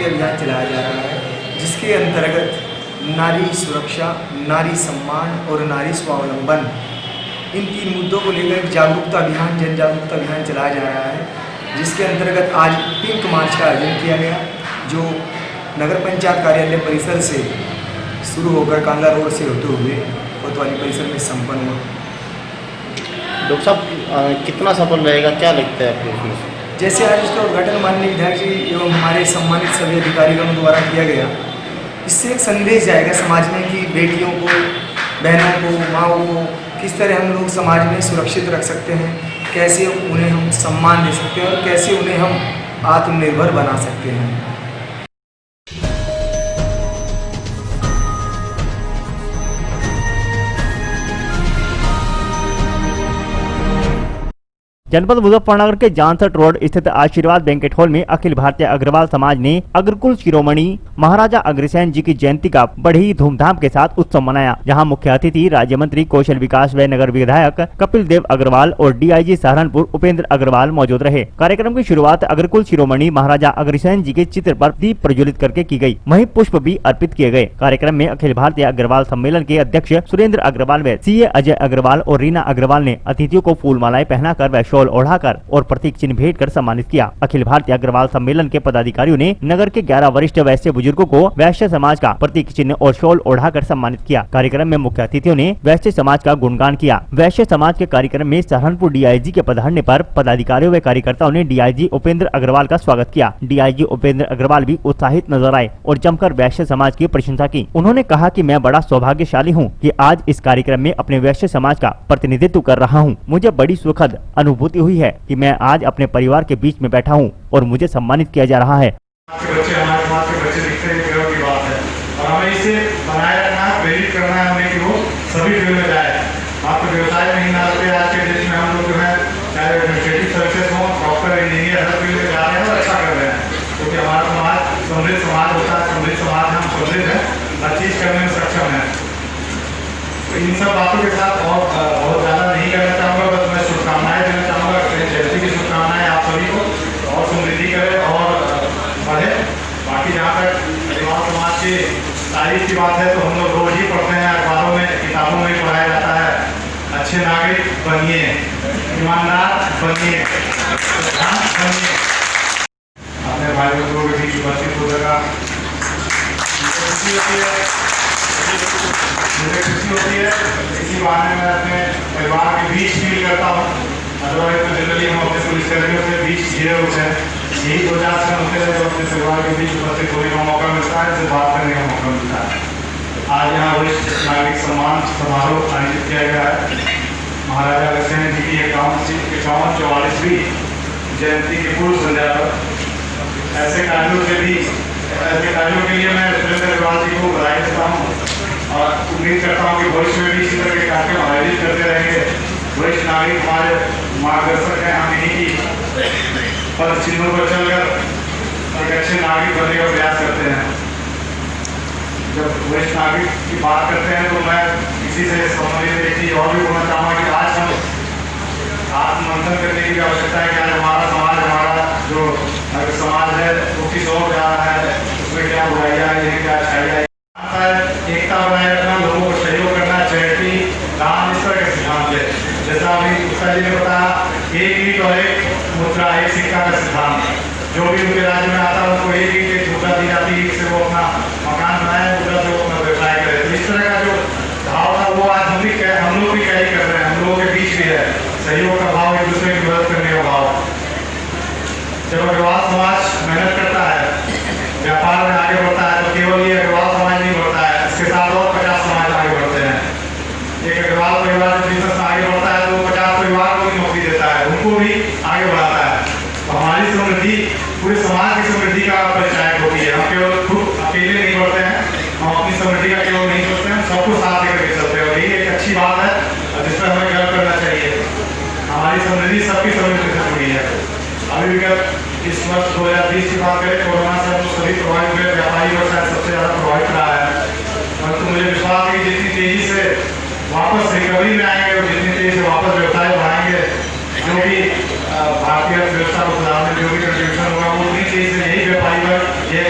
S17: अभियान चलाया जा रहा है, जिसके अंतर्गत नारी सुरक्षा, नारी सम्मान और नारी स्वावलंबन, इन 3 मुद्दों को लेकर एक जागरूकता अभियान, जन जागरूकता अभियान चलाया जा रहा है, जिसके अंतर्गत आज पिंक मार्च का आयोजन किया गया, जो नगर पंचायत कार्यालय परिसर से शुरू होकर कांदा रोड से होते हुए कोतवाली परिसर में संपन्न हुआ।
S5: डॉक्टर साहब कितना सफल रहेगा, क्या लगता है आपको इसमें?
S17: जैसे आज इसका उद्घाटन माननीय विधायक जी एवं हमारे सम्मानित सभी अधिकारियों द्वारा किया गया, इससे एक संदेश जाएगा समाज में कि बेटियों को, बहनों को, माँओं को किस तरह हम लोग समाज में सुरक्षित रख सकते हैं, कैसे उन्हें हम सम्मान दे सकते हैं और कैसे उन्हें हम आत्मनिर्भर बना सकते हैं।
S2: जनपद मुजफ्फरनगर के जानसठ रोड स्थित आशीर्वाद बैंकेट हॉल में अखिल भारतीय अग्रवाल समाज ने अग्रकुल शिरोमणि महाराजा अग्रसेन जी की जयंती का बड़ी धूमधाम के साथ उत्सव मनाया, जहां मुख्य अतिथि राज्य मंत्री कौशल विकास व नगर विधायक कपिल देव अग्रवाल और डीआईजी सहारनपुर उपेंद्र अग्रवाल मौजूद रहे। कार्यक्रम की शुरुआत अग्रकुल शिरोमणि महाराजा अग्रसेन जी के चित्र पर दीप प्रज्वलित करके की गई, वहीं पुष्प भी अर्पित किए गए। कार्यक्रम में अखिल भारतीय अग्रवाल सम्मेलन के अध्यक्ष सुरेंद्र अग्रवाल व सीए अजय अग्रवाल और रीना अग्रवाल ने अतिथियों को फूल मालाएं पहनाकर व शॉल ओढ़ाकर और प्रतीक चिन्ह भेंट कर सम्मानित किया। अखिल भारतीय अग्रवाल सम्मेलन के पदाधिकारियों ने नगर के 11 वरिष्ठ वैश्य बुजुर्गों को वैश्य समाज का प्रतीक चिन्ह और शॉल ओढ़ाकर सम्मानित किया। कार्यक्रम में मुख्य अतिथियों ने वैश्य समाज का गुणगान किया। वैश्य समाज के कार्यक्रम में सहारनपुर डीआईजी के पधारने पर पदाधिकारियों व कार्यकर्ताओं ने डीआईजी उपेंद्र अग्रवाल का स्वागत किया। डीआईजी उपेंद्र अग्रवाल भी उत्साहित नजर आए और जमकर वैश्य समाज की प्रशंसा की। उन्होंने कहा कि मैं बड़ा सौभाग्यशाली हूँ कि आज इस कार्यक्रम में अपने वैश्य समाज का प्रतिनिधित्व कर रहा हूँ। मुझे बड़ी सुखद अनुभूति हुई है कि मैं आज अपने परिवार के बीच में बैठा हूँ और मुझे सम्मानित किया जा रहा है।
S18: बच्चे हमारे समाज के बच्चे दिखते हैं, गर्व की बात है और हमें इसे बनाए रखना, प्रेरित करना है हमें कि वो सभी फील्ड में जाए। आपको व्यवसाय में ही ना रहते, आज के देश में हम लोग जो है चाहे एडमिनिस्ट्रेटिव सर्विसेज हो, डॉक्टर, इंजीनियर, हर फील्ड में जा रहे हैं और अच्छा कर रहे हैं, क्योंकि हमारा समाज समृद्ध समाज होता है। समृद्ध समाज हम समृद्ध है, हर चीज़ करने में सक्षम है। तो इन सब बातों के साथ और बहुत ज़्यादा नहीं करना चाहूँगा, बस मैं शुभकामनाएं देना चाहूँगा, जयंती की शुभकामनाएं आप सभी को, और समृद्धि करे और बढ़े। बाकी जहाँ तक अग्रवाल समाज की तारीफ की बात है तो हम लोग रोज ही पढ़ते हैं, अखबारों में, किताबों में पढ़ाया जाता है, अच्छे नागरिक बनिए, ईमानदार बनिए, बनिए। अपने भाई बंधुओं के बीच उपस्थित हो सका, मुझे खुशी होती है। इसी बहाने मैं अपने परिवार के बीच फील करता हूँ, अदरवाइज तो जनरली हम अपने पुलिसकर्मियों के बीच घिरे होते हैं। यही 2-4 साल होते हैं जब अपने परिवार के बीच उपस्थित होने का मौका मिलता है, से बात करने का मौका मिलता है। आज यहाँ वरिष्ठ नागरिक सम्मान समारोह आयोजित किया गया है। महाराजा अग्रसेन जी की 51-44वीं जयंती की पूर्व संध्या पर ऐसे कार्यों के लिए मैं सुरेंद्र अग्रवाल जी को बधाई देता हूँ और उम्मीद करता हूँ कि भविष्य में भी इसी तरह के कार्यक्रम आयोजित करते रहेंगे। वरिष्ठ नागरिक हमारे मार्गदर्शक हैं, हम इन्हीं की पद चिन्हों पर चलकर एक अच्छे नागरिक बनने का प्रयास करते हैं। जब वरिष्ठ नागरिक की बात करते हैं तो मैं इसी से संबंधित एक चीज़ और भी बोलना चाहूँगा कि आज हम आत्ममंथन करने की आवश्यकता है कि आज हमारा समाज, हमारा जो समाज है वो किस ओर जा रहा है, उसमें क्या बुराइयाँ है, क्या अच्छाइयाँ है। एकता बनाए रखना, लोगों को सहयोग करना, चैरिटी, दान, इस तरह के सिद्धांत है। जैसा अभी गुप्ता जी ने बताया, एक ईंट और एक मुद्रा, एक सिक्का का सिद्धांत, जो भी उनके राज्य में आता है उनको एक ईंट एक मुद्रा दी जाती है, इससे वो अपना मकान बनाए, मुद्रा से वो अपना व्यवसाय करे। तो इस तरह का जो भाव था वो आज हम लोग भी कैरी कर रहे हैं, हम लोगों के बीच भी है, सहयोग का भाव, एक दूसरे की मदद करने का भाव। जब अग्रवाल समाज मेहनत करता है, व्यापार में आगे बढ़ता है, तो केवल ये अग्रवाल समाज नहीं बढ़ता है, इसके साथ और 50 समाज आगे बढ़ते हैं। एक अग्रवाल परिवार जब बिजनेस में आगे बढ़ता है तो 50 परिवार को भी नौकरी देता है, उनको भी आगे बढ़ाता है। तो हमारी समृद्धि पूरे समाज की समृद्धि का परिचायक होती है। हम केवल खुद अकेले नहीं बढ़ते हैं, हम अपनी समृद्धि का केवल नहीं सोचते हैं, सबको साथ लेकर के चलते हैं। और यही एक अच्छी बात है जिस पर हमें गर्व करना चाहिए। हमारी समृद्धि सबकी समृद्धि से जुड़ी है। अभी विगत इस वर्ष 2020 की बात करें, कोरोना से हम सभी प्रभावित हुए, व्यापारी और शायद सबसे ज़्यादा प्रभावित रहा है। परंतु मुझे विश्वास है कि जितनी तेजी से वापस रिकवरी में आएंगे और जितनी तेजी से वापस व्यवसाय बढ़ाएंगे, जो भी भारतीय अर्थव्यवस्था को सुधारने में जो भी कंट्रीब्यूशन होगा, वो उतनी तेजी से यही व्यापारी वर्ग, ये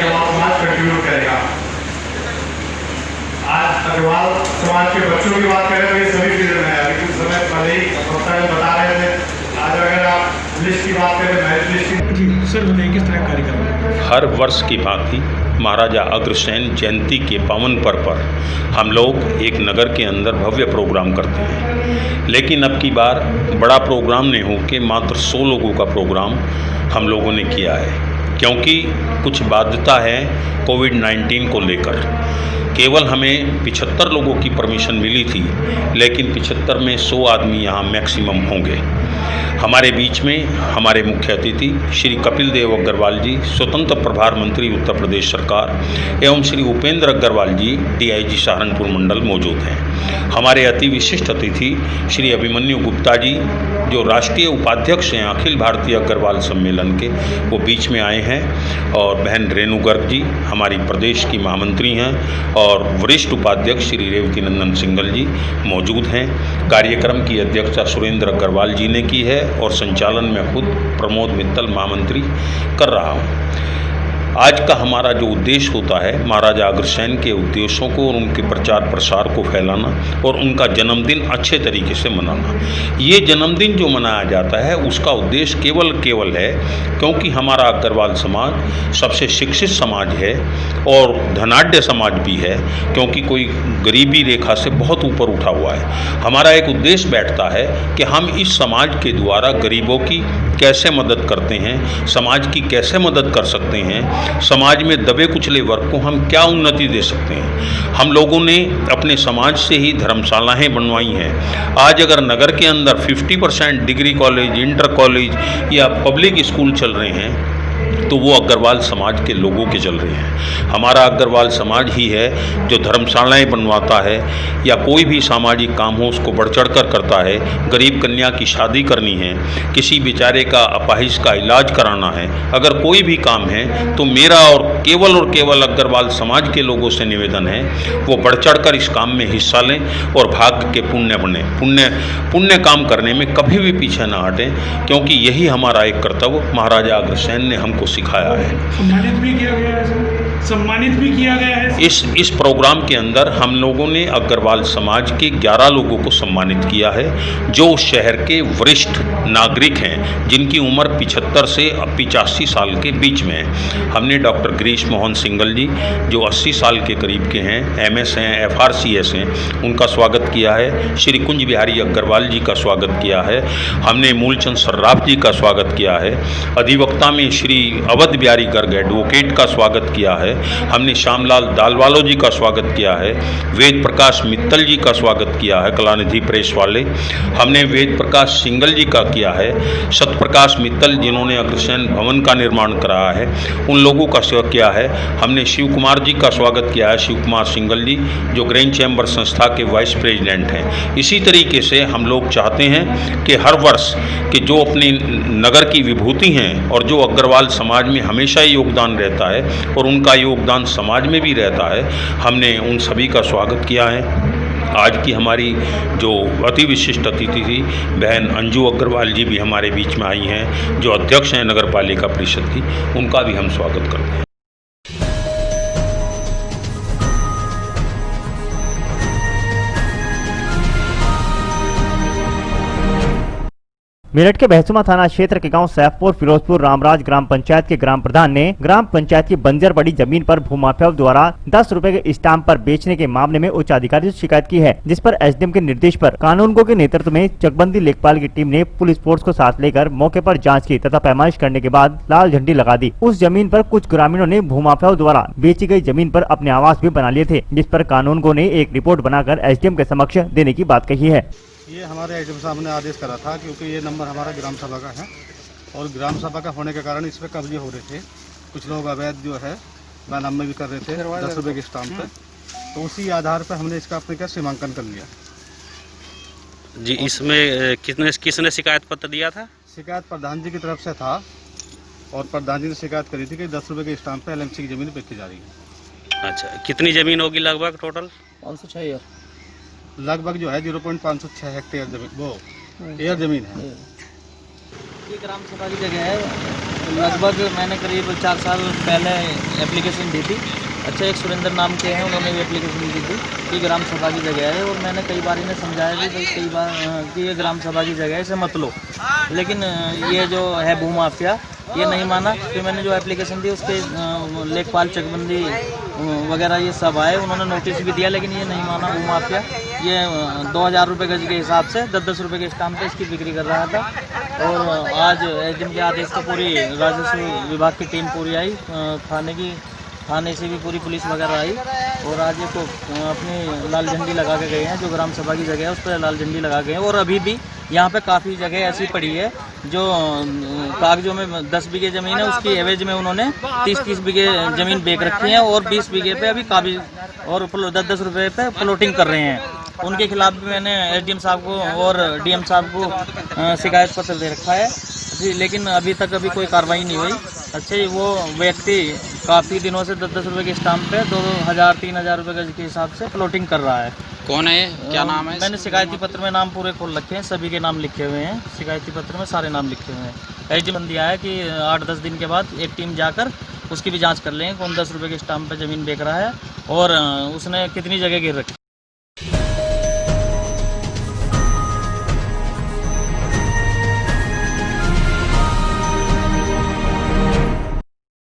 S18: अग्रवाल समाज के बच्चों की बात करें तो ये सभी फील्ड में है। अभी कुछ समय पहले ही वक्ता जी बता रहे थे। आज अगर आप लिस्ट की बात करें, मेरिट लिस्ट की,
S15: जी सर बताइए किस तरह का कार्यक्रम?
S19: हर वर्ष की भांति महाराजा अग्रसेन जयंती के पावन पर्व पर हम लोग एक नगर के अंदर भव्य प्रोग्राम करते हैं, लेकिन अब की बार बड़ा प्रोग्राम नहीं हो के मात्र 100 लोगों का प्रोग्राम हम लोगों ने किया है, क्योंकि कुछ बाध्यता है कोविड-19 को लेकर। केवल हमें 75 लोगों की परमिशन मिली थी, लेकिन 75 में 100 आदमी यहाँ मैक्सिमम होंगे। हमारे बीच में हमारे मुख्य अतिथि श्री कपिल देव अग्रवाल जी, स्वतंत्र प्रभार मंत्री उत्तर प्रदेश सरकार, एवं श्री उपेंद्र अग्रवाल जी, डीआईजी सहारनपुर मंडल मौजूद हैं। हमारे अति विशिष्ट अतिथि श्री अभिमन्यु गुप्ता जी, जो राष्ट्रीय उपाध्यक्ष हैं अखिल भारतीय अग्रवाल सम्मेलन के, वो बीच में आए हैं, और बहन रेणु गर्ग जी हमारी प्रदेश की महामंत्री हैं, और वरिष्ठ उपाध्यक्ष श्री रेवती नंदन सिंगल जी मौजूद हैं। कार्यक्रम की अध्यक्षता सुरेंद्र अग्रवाल जी ने की है, और संचालन में खुद प्रमोद मित्तल महामंत्री कर रहा हूँ। आज का हमारा जो उद्देश्य होता है, महाराजा अग्रसेन के उद्देश्यों को और उनके प्रचार प्रसार को फैलाना और उनका जन्मदिन अच्छे तरीके से मनाना। ये जन्मदिन जो मनाया जाता है उसका उद्देश्य केवल है क्योंकि हमारा अग्रवाल समाज सबसे शिक्षित समाज है और धनाढ्य समाज भी है, क्योंकि कोई गरीबी रेखा से बहुत ऊपर उठा हुआ है। हमारा एक उद्देश्य बैठता है कि हम इस समाज के द्वारा गरीबों की कैसे मदद करते हैं, समाज की कैसे मदद कर सकते हैं, समाज में दबे कुचले वर्ग को हम क्या उन्नति दे सकते हैं। हम लोगों ने अपने समाज से ही धर्मशालाएं बनवाई हैं। आज अगर नगर के अंदर 50% डिग्री कॉलेज, इंटर कॉलेज या पब्लिक स्कूल चल रहे हैं तो वो अग्रवाल समाज के लोगों के चल रहे हैं। हमारा अग्रवाल समाज ही है जो धर्मशालाएं बनवाता है, या कोई भी सामाजिक काम हो उसको बढ़ चढ़ कर करता है। गरीब कन्या की शादी करनी है, किसी बेचारे का अपाहिज का इलाज कराना है, अगर कोई भी काम है तो मेरा और केवल अग्रवाल समाज के लोगों से निवेदन है वो बढ़ चढ़ कर इस काम में हिस्सा लें और भाग्य के पुण्य बने। पुण्य काम करने में कभी भी पीछे ना हटें, क्योंकि यही हमारा एक कर्तव्य महाराजा अग्रसेन ने हमको सिखाया है।
S15: सम्मानित भी किया गया है।
S19: इस प्रोग्राम के अंदर हम लोगों ने अग्रवाल समाज के 11 लोगों को सम्मानित किया है, जो शहर के वरिष्ठ नागरिक हैं, जिनकी उम्र 75 से 85 साल के बीच में है। हमने डॉक्टर गिरीश मोहन सिंगल जी, जो 80 साल के करीब के हैं, MS हैं, FRCS हैं, उनका स्वागत किया है। श्री कुंज बिहारी अग्रवाल जी का स्वागत किया है। हमने मूलचंद सर्राफ जी का स्वागत किया है। अधिवक्ता में श्री अवध बिहारी गर्ग एडवोकेट का स्वागत किया है। हमने श्यामलाल दालवालो जी का स्वागत किया है। वेद प्रकाश मित्तल जी का स्वागत किया है, कलानिधि प्रेस वाले। हमने वेद प्रकाश सिंगल जी का किया है। सत्यप्रकाश मित्तल जिन्होंने अग्रसेन भवन का निर्माण कराया है, उन लोगों का स्वागत किया है। हमने शिव कुमार जी का स्वागत किया है, शिव कुमार सिंगल जी, जो ग्रैंड चैम्बर संस्था के वाइस प्रेसिडेंट हैं। इसी तरीके से हम लोग चाहते हैं कि हर वर्ष कि जो अपने नगर की विभूति हैं और जो अग्रवाल समाज में हमेशा ही योगदान रहता है और उनका योगदान समाज में भी रहता है, हमने उन सभी का स्वागत किया है। आज की हमारी जो अति विशिष्ट अतिथि थी बहन अंजू अग्रवाल जी भी हमारे बीच में आई हैं, जो अध्यक्ष हैं नगर पालिका परिषद की, उनका भी हम स्वागत करते हैं।
S2: मेरठ के बहसुमा थाना क्षेत्र के गांव सैफपुर फिरोजपुर रामराज ग्राम पंचायत के ग्राम प्रधान ने ग्राम पंचायत की बंजर पड़ी जमीन पर भूमाफियाओं द्वारा 10 रुपए के स्टाम्प पर बेचने के मामले में उच्च अधिकारी से शिकायत की है, जिस पर SDM के निर्देश पर कानूनगो के नेतृत्व में चकबंदी लेखपाल की टीम ने पुलिस फोर्स को साथ लेकर मौके पर जाँच की तथा पैमाइश करने के बाद लाल झंडी लगा दी। उस जमीन पर कुछ ग्रामीणों ने भूमाफियाओं द्वारा बेची गई जमीन पर अपने आवास भी बना लिए थे, जिस पर कानूनगो ने एक रिपोर्ट बनाकर SDM के समक्ष देने की बात कही है।
S5: ये हमारे एसडीएम साहब ने आदेश करा था, क्योंकि ये नंबर हमारा ग्राम सभा का है और ग्राम सभा का होने के कारण इस पर कब्जे हो रहे थे। कुछ लोग अवैध जो है बैनामे भी कर रहे थे 10 रुपये के स्टाम्प पे, तो उसी आधार पर हमने इसका अपने क्या सीमांकन कर लिया
S20: जी। इसमें किसने शिकायत पत्र दिया था?
S5: शिकायत प्रधान जी की तरफ से था और प्रधान जी ने शिकायत करी थी कि 10 रुपये के स्टाम्प पे LMC की जमीन बेची जा रही है।
S20: अच्छा, कितनी जमीन होगी लगभग टोटल?
S16: 506
S5: लगभग जो है 0.506 हेक्टेयर जमीन, वो एयर जमीन है।
S16: ये ग्राम सभा की जगह है। लगभग मैंने करीब 4 साल पहले एप्लीकेशन दी थी
S4: अच्छा, एक सुरेंद्र नाम के हैं, उन्होंने भी एप्लीकेशन दी थी कि ग्राम सभा की जगह है, और मैंने कई बार इन्हें समझाया भी भाई कई बार कि ये ग्राम सभा की जगह है, इसे मत लो, लेकिन ये जो है भूमाफिया ये नहीं माना। फिर मैंने जो एप्लीकेशन दी उसके लेखपाल चकबंदी वगैरह ये सब आए, उन्होंने नोटिस भी दिया, लेकिन ये नहीं माना भूमाफिया। ये 2000 रुपये गज के हिसाब से 10-10 रुपये के स्टाम्प पे इसकी बिक्री कर रहा था। और आज एसडीएम के आदेश से पूरी राजस्व विभाग की टीम पूरी आई, थाने से भी पूरी पुलिस वगैरह आई, और आज ये को अपनी लाल झंडी लगा के गए हैं। जो ग्राम सभा की जगह है उस पर लाल झंडी लगा गए हैं। और अभी भी यहाँ पे काफ़ी जगह ऐसी पड़ी है जो कागजों में 10 बीघे ज़मीन है, उसकी एवज में उन्होंने 30-30 बीघे ज़मीन बेच रखी है, और 20 बीघे पे अभी काबिज और 10-10 रुपये पे प्लॉटिंग कर रहे हैं। उनके खिलाफ भी मैंने एसडीएम साहब को और डीएम साहब को शिकायत पत्र दे रखा है जी, लेकिन अभी तक कोई कार्रवाई नहीं हुई। अच्छा, वो व्यक्ति काफ़ी दिनों से 10-10 रुपये के स्टाम्प पे 2000-3000 रुपये गज के हिसाब से प्लॉटिंग कर रहा है।
S13: कौन है, क्या नाम है?
S4: मैंने शिकायती पत्र में नाम पूरे खोल रखे हैं, सभी के नाम लिखे हुए हैं, शिकायती पत्र में सारे नाम लिखे हुए हैं। एसडीएम दिया है कि 8-10 दिन के बाद एक टीम जाकर उसकी भी जांच कर लेंगे कौन 10 रुपये के स्टाम्प पे ज़मीन बेच रहा है और उसने कितनी जगह गिर रखी।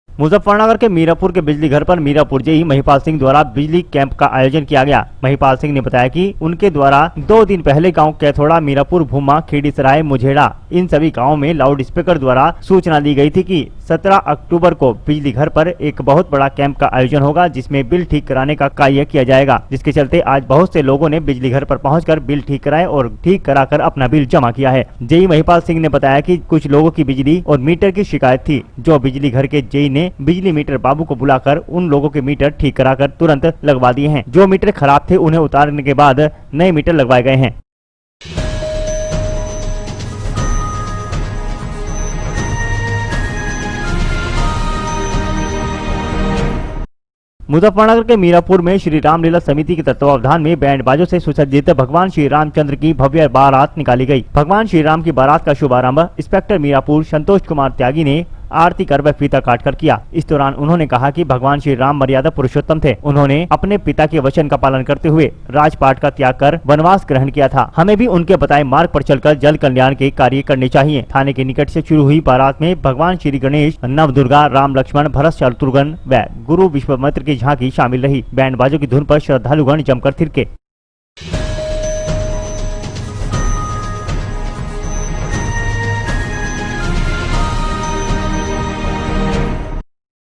S2: मुजफ्फरनगर के मीरापुर के बिजली घर पर मीरापुर जेई महिपाल सिंह द्वारा बिजली कैंप का आयोजन किया गया। महिपाल सिंह ने बताया कि उनके द्वारा 2 दिन पहले गांव कैथोड़ा, मीरापुर, भूमा, खेड़ीसराय, मुझेड़ा इन सभी गांवों में लाउड स्पीकर द्वारा सूचना दी गई थी कि 17 अक्टूबर को बिजली घर पर एक बहुत बड़ा कैंप का आयोजन होगा, जिसमें बिल ठीक कराने का कार्य किया जाएगा। जिसके चलते आज बहुत से लोगों ने बिजली घर पर पहुंचकर बिल ठीक कराए और ठीक कराकर अपना बिल जमा किया है। जेई महिपाल सिंह ने बताया कि कुछ लोगों की बिजली और मीटर की शिकायत थी, जो बिजली घर के जेई ने बिजली मीटर बाबू को बुलाकर उन लोगों के मीटर ठीक कराकर तुरंत लगवा दिए हैं। जो मीटर खराब थे उन्हें उतारने के बाद नए मीटर लगवाए गए हैं। मुजफ्फरनगर के मीरापुर में श्री रामलीला समिति के तत्वावधान में बैंड बाजों से सुसज्जित भगवान श्री रामचंद्र की भव्य बारात निकाली गई। भगवान श्री राम की बारात का शुभारंभ इंस्पेक्टर मीरापुर संतोष कुमार त्यागी ने आरती कर व फीता काटकर किया। इस दौरान उन्होंने कहा कि भगवान श्री राम मर्यादा पुरुषोत्तम थे। उन्होंने अपने पिता के वचन का पालन करते हुए राजपाट का त्याग कर वनवास ग्रहण किया था। हमें भी उनके बताए मार्ग पर चलकर जल कल्याण के कार्य करने चाहिए। थाने के निकट से शुरू हुई बारात में भगवान श्री गणेश, नव दुर्गा, राम लक्ष्मण, भरत शत्रुघ्न व गुरु विश्वामित्र की झांकी शामिल रही। बैंड बाजों की धुन पर श्रद्धालुगण जमकर थिरके।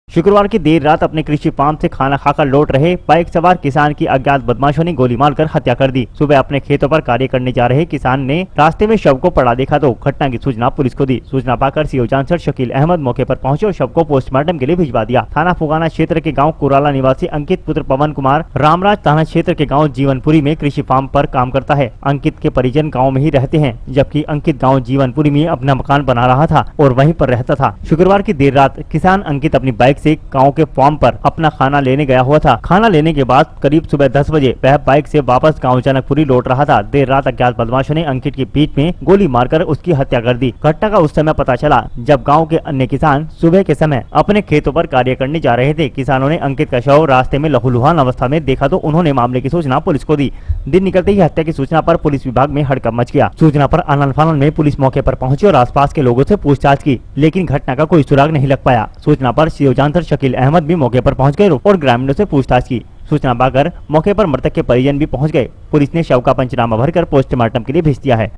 S2: शुक्रवार की देर रात अपने कृषि फार्म से खाना खाकर लौट रहे बाइक सवार किसान की अज्ञात बदमाशों ने गोली मारकर हत्या कर दी। सुबह अपने खेतों पर कार्य करने जा रहे किसान ने रास्ते में शव को पड़ा देखा तो घटना की सूचना पुलिस को दी। सूचना पाकर सीओ जांसर शकील अहमद मौके पर पहुंचे और शव को पोस्टमार्टम के लिए भिजवा दिया। थाना फुगाना क्षेत्र के गाँव कुराला निवासी अंकित पुत्र पवन कुमार रामराज थाना क्षेत्र के गाँव जीवनपुरी में कृषि फार्म पर काम करता है। अंकित के परिजन गाँव में ही रहते हैं, जबकि अंकित गाँव जीवनपुरी में अपना मकान बना रहा था और वहीं पर रहता था। शुक्रवार की देर रात किसान अंकित अपनी बाइक से गांव के फार्म पर अपना खाना लेने गया हुआ था। खाना लेने के बाद करीब सुबह 10 बजे वह बाइक से वापस गांव जनकपुरी लौट रहा था। देर रात अज्ञात बदमाशों ने अंकित की पीठ में गोली मारकर उसकी हत्या कर दी। घटना का उस समय पता चला जब गांव के अन्य किसान सुबह के समय अपने खेतों पर कार्य करने जा रहे थे। किसानों ने अंकित का शव रास्ते में लहूलुहान अवस्था में देखा तो उन्होंने मामले की सूचना पुलिस को दी। दिन निकलते ही हत्या की सूचना पर पुलिस विभाग में हड़कंप मच गया। सूचना पर आनन फानन में पुलिस मौके पर पहुंची और आसपास के लोगों से पूछताछ की, लेकिन घटना का कोई सुराग नहीं लग पाया। सूचना पर सीओ जांसर शकील अहमद भी मौके पर पहुंच गए और ग्रामीणों से पूछताछ की। सूचना पाकर मौके पर मृतक के परिजन भी पहुंच गए। पुलिस ने शव का पंचनामा भरकर पोस्टमार्टम के लिए भेज दिया है।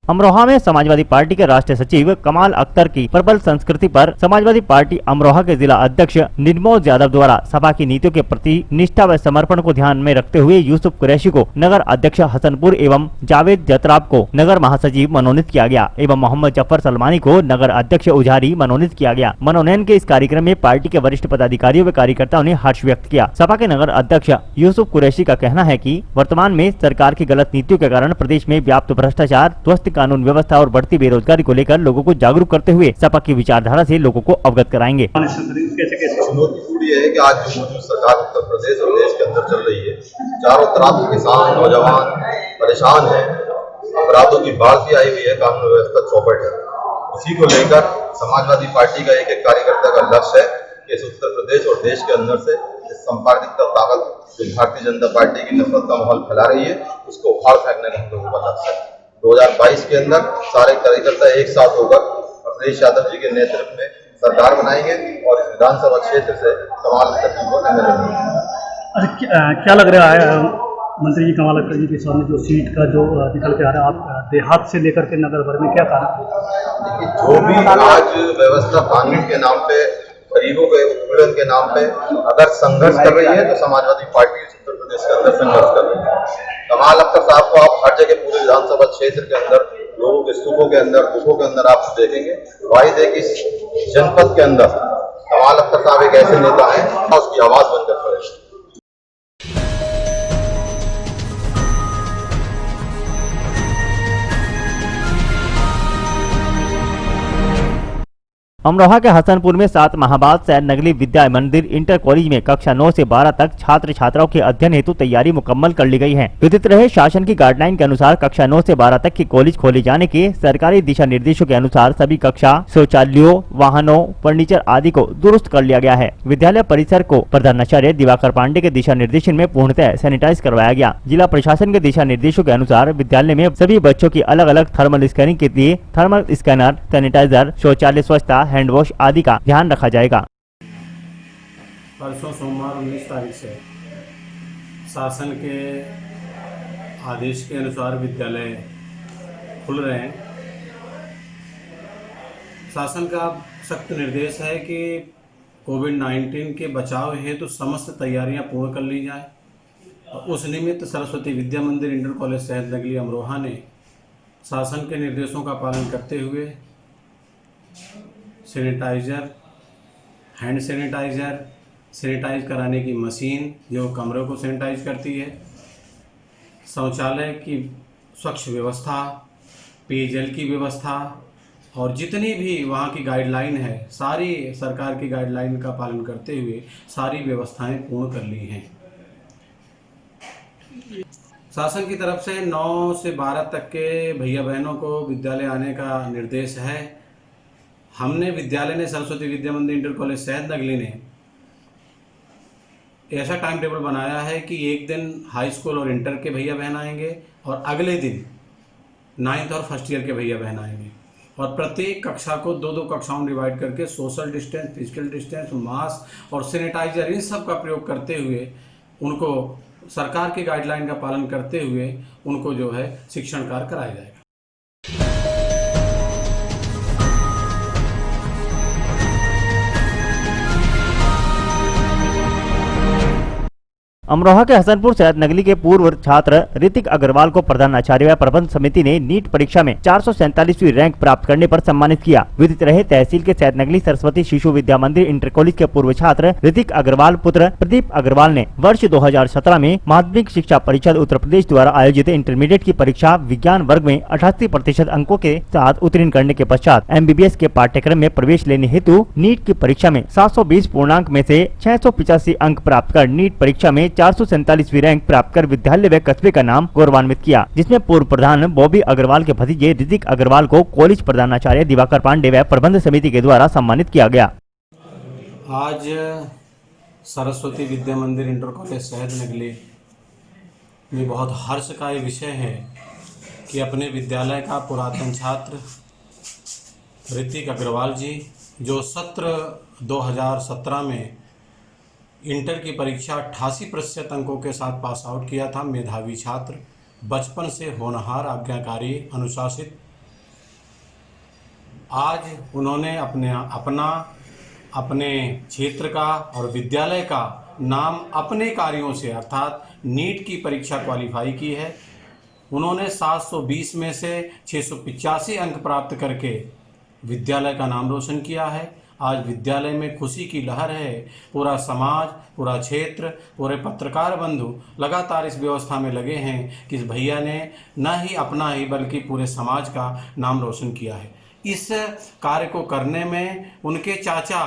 S2: अमरोहा में समाजवादी पार्टी के राष्ट्रीय सचिव कमाल अख्तर की प्रबल संस्कृति पर समाजवादी पार्टी अमरोहा के जिला अध्यक्ष निर्मोल यादव द्वारा सभा की नीतियों के प्रति निष्ठा व समर्पण को ध्यान में रखते हुए यूसुफ कुरैशी को नगर अध्यक्ष हसनपुर एवं जावेद जतराब को नगर महासचिव मनोनीत किया गया एवं मोहम्मद जफर सलमानी को नगर अध्यक्ष उजारी मनोनीत किया गया। मनोनयन के इस कार्यक्रम में पार्टी के वरिष्ठ पदाधिकारियों व कार्यकर्ताओं ने हर्ष व्यक्त किया। सभा के नगर अध्यक्ष यूसुफ कुरैशी का कहना है कि वर्तमान में सरकार की गलत नीतियों के कारण प्रदेश में व्याप्त भ्रष्टाचार, ध्वस्त कानून व्यवस्था और बढ़ती बेरोजगारी को लेकर लोगों को जागरूक करते हुए सपा की विचारधारा से लोगों को अवगत कराएंगे।
S21: चुनौतीपूर्ण ये है कि आज जो मौजूद सरकार उत्तर प्रदेश और देश के अंदर चल रही है, चारों तरफ किसान नौजवान परेशान है अपराधों की बाढ़ भी आई हुई है, कानून व्यवस्था चौपट है। उसी को लेकर समाजवादी पार्टी का एक कार्यकर्ता का लक्ष्य है कि इस उत्तर प्रदेश और देश के अंदर से इस सांप्रदायिक ताकत जो भारतीय जनता पार्टी की नफरत का माहौल फैला रही है, उसको उखाड़ फेंकने का हम लोगों का लक्ष्य है। 2022 के अंदर सारे कार्यकर्ता एक साथ होकर अखिलेश यादव जी के नेतृत्व में सरकार बनाएंगे और इस विधानसभा क्षेत्र से कमाल को
S1: अच्छा, क्या लग रहा है मंत्री जी कमाल जी के सामने जो सीट का जो निकल के आ रहा है, आप देहात से लेकर के नगर भर में क्या कारण?
S21: जो भी आज व्यवस्था कानून के नाम पे, गरीबों के उत्पीड़न के नाम पे अगर संघर्ष कर रही है तो समाजवादी पार्टी उत्तर प्रदेश के अंदर संघर्ष कर रही है। कमाल अख्तर साहब को आप हर जगह पूरे विधानसभा क्षेत्र के अंदर लोगों के सुखों के अंदर, दुखों के अंदर आप देखेंगे। वाहिद है कि इस जनपद के अंदर कमाल अख्तर साहब एक ऐसे नेता हैं उसकी आवाज बनकर खड़े हैं।
S2: अमरोहा के हसनपुर में 7 माह बाद सैद नगली विद्या मंदिर इंटर कॉलेज में कक्षा 9 से 12 तक छात्र छात्राओं के अध्ययन हेतु तैयारी मुकम्मल कर ली गई है। विदित रहे शासन की गाइडलाइन के अनुसार कक्षा 9 से 12 तक की कॉलेज खोले जाने के सरकारी दिशा निर्देशों के अनुसार सभी कक्षा, शौचालयों, वाहनों, फर्नीचर आदि को दुरुस्त कर लिया गया है। विद्यालय परिसर को प्रधानाचार्य दिवाकर पांडे के दिशा निर्देशन में पूर्णतः सैनिटाइज करवाया गया। जिला प्रशासन के दिशा निर्देशों के अनुसार विद्यालय में सभी बच्चों की अलग अलग थर्मल स्कैनिंग के लिए थर्मल स्कैनर, सैनिटाइजर, शौचालय स्वच्छता, हैंड वॉश आदि का ध्यान रखा जाएगा।
S22: परसों सोमवार 19 तारीख से शासन के आदेश के अनुसार विद्यालय खुल रहे हैं। शासन का सख्त निर्देश है कि कोविड-19 के बचाव हेतु तो समस्त तैयारियां पूर्ण कर ली जाए। उस निमित्त सरस्वती विद्या मंदिर इंटर कॉलेज सैद नगली अमरोहा ने शासन के निर्देशों का पालन करते हुए सैनिटाइज़र, हैंड सैनिटाइज़र, सैनिटाइज कराने की मशीन जो कमरों को सैनिटाइज करती है, शौचालय की स्वच्छ व्यवस्था, पेयजल की व्यवस्था और जितनी भी वहाँ की गाइडलाइन है, सारी सरकार की गाइडलाइन का पालन करते हुए सारी व्यवस्थाएं पूर्ण कर ली हैं। शासन की तरफ से 9 से 12 तक के भैया बहनों को विद्यालय आने का निर्देश है। हमने विद्यालय ने सरस्वती विद्या मंदिर इंटर कॉलेज सैद नगली ने ऐसा टाइम टेबल बनाया है कि एक दिन हाई स्कूल और इंटर के भैया बहन आएंगे और अगले दिन 9th और फर्स्ट ईयर के भैया बहन आएंगे और प्रत्येक कक्षा को 2-2 कक्षाओं में डिवाइड करके social distance, physical distance, mask और सैनिटाइजर इन सब का प्रयोग करते हुए उनको सरकार की गाइडलाइन का पालन करते हुए उनको जो है शिक्षण कार्य कराया जाएगा।
S2: अमरोहा के हसनपुर सैद नगली के पूर्व छात्र ऋतिक अग्रवाल को प्रधानाचार्य व प्रबंध समिति ने नीट परीक्षा में 447वीं रैंक प्राप्त करने पर सम्मानित किया। विदित रहे तहसील के सैद नगली सरस्वती शिशु विद्या मंदिर इंटर कॉलेज के पूर्व छात्र ऋतिक अग्रवाल पुत्र प्रदीप अग्रवाल ने वर्ष 2017 में माध्यमिक शिक्षा परिषद उत्तर प्रदेश द्वारा आयोजित इंटरमीडिएट की परीक्षा विज्ञान वर्ग में 88% अंकों के साथ उत्तीर्ण करने के पश्चात MBBS के पाठ्यक्रम में प्रवेश लेने हेतु नीट की परीक्षा में 720 पूर्णांक में से 685 अंक प्राप्त कर नीट परीक्षा में 447वीं रैंक प्राप्त कर विद्यालय व कस्बे का नाम गौरवान्वित किया, जिसमें पूर्व प्रधान बॉबी अग्रवाल के भतीजे ऋतिक अग्रवाल को कॉलेज प्रधानाचार्य दिवाकर पांडे व प्रबंध समिति के द्वारा सम्मानित किया गया।
S22: आज सरस्वती विद्या मंदिर इंटर कॉलेज सैद नगली में बहुत हर्ष का ये विषय है कि अपने विद्यालय का पुरातन छात्र ऋतिक अग्रवाल जी जो सत्र 2017 में इंटर की परीक्षा 88% अंकों के साथ पास आउट किया था, मेधावी छात्र, बचपन से होनहार, आज्ञाकारी, अनुशासित, आज उन्होंने अपने क्षेत्र का और विद्यालय का नाम अपने कार्यों से अर्थात नीट की परीक्षा क्वालिफाई की है। उन्होंने 720 में से 685 अंक प्राप्त करके विद्यालय का नाम रोशन किया है। आज विद्यालय में खुशी की लहर है। पूरा समाज, पूरा क्षेत्र, पूरे पत्रकार बंधु लगातार इस व्यवस्था में लगे हैं कि इस भैया ने न ही अपना ही बल्कि पूरे समाज का नाम रोशन किया है। इस कार्य को करने में उनके चाचा